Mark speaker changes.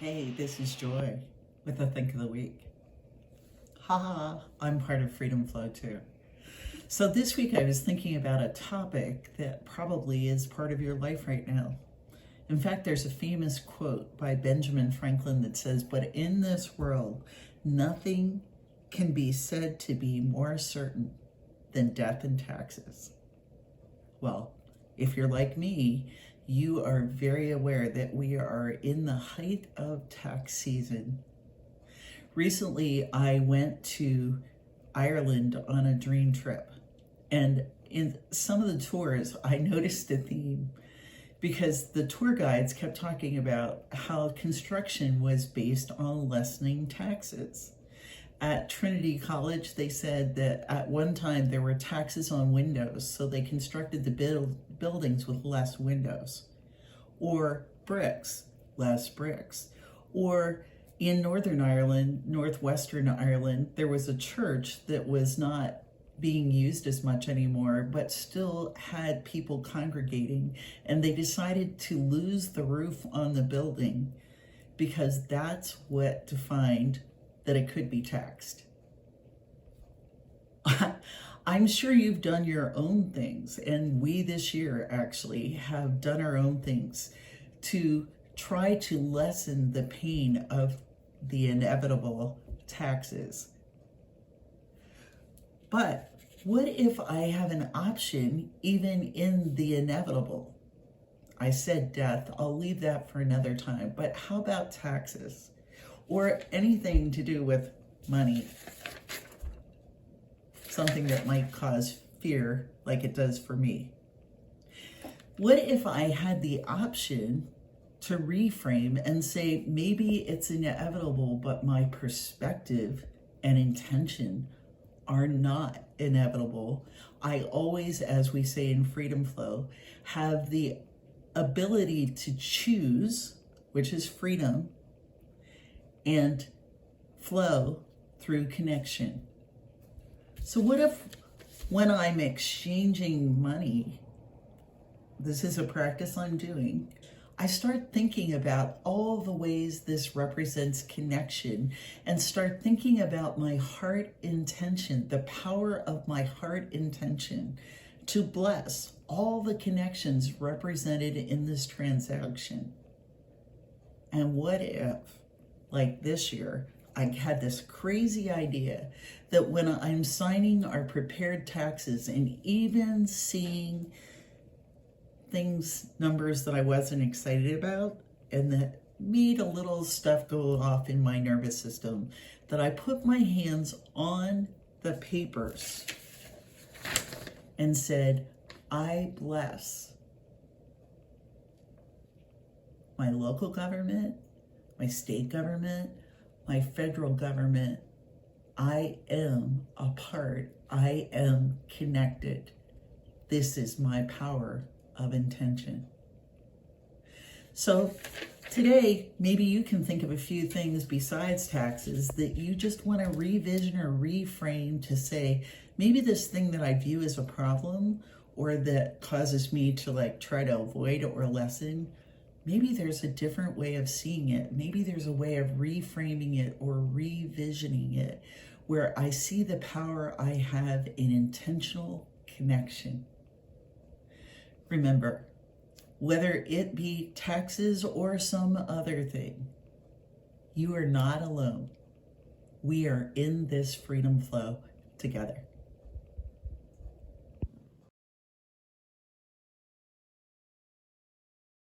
Speaker 1: Hey, this is Joy with the Think of the Week. Haha, I'm part of Freedom Flow too. So this week I was thinking about a topic that probably is part of your life right now. In fact, there's a famous quote by Benjamin Franklin that says, "But in this world, nothing can be said to be more certain than death and taxes." Well, if you're like me, you are very aware that we are in the height of tax season. Recently, I went to Ireland on a dream trip, and in some of the tours, I noticed a theme because the tour guides kept talking about how construction was based on lessening taxes. At Trinity College, they said that at one time there were taxes on windows, so they constructed the buildings with less windows. Or bricks, less bricks. Or in Northern Ireland, Northwestern Ireland, there was a church that was not being used as much anymore, but still had people congregating, and they decided to lose the roof on the building because that's what defined that it could be taxed. I'm sure you've done your own things, and we this year actually have done our own things to try to lessen the pain of the inevitable taxes. But what if I have an option even in the inevitable? I said death, I'll leave that for another time, but how about taxes? Or anything to do with money, something that might cause fear like it does for me. What if I had the option to reframe and say, maybe it's inevitable, but my perspective and intention are not inevitable. I always, as we say in Freedom Flow, have the ability to choose, which is freedom, and flow through connection. So what if when I'm exchanging money, this is a practice I'm doing, I start thinking about all the ways this represents connection and start thinking about my heart intention, the power of my heart intention to bless all the connections represented in this transaction. And what if, like this year, I had this crazy idea that when I'm signing our prepared taxes and even seeing things, numbers that I wasn't excited about and that made a little stuff go off in my nervous system, that I put my hands on the papers and said, I bless my local government, my state government, my federal government. I am a part. I am connected. This is my power of intention. So today, maybe you can think of a few things besides taxes that you just want to revision or reframe to say, maybe this thing that I view as a problem or that causes me to try to avoid or lessen, maybe there's a different way of seeing it. Maybe there's a way of reframing it or revisioning it where I see the power I have in intentional connection. Remember, whether it be taxes or some other thing, you are not alone. We are in this freedom flow together.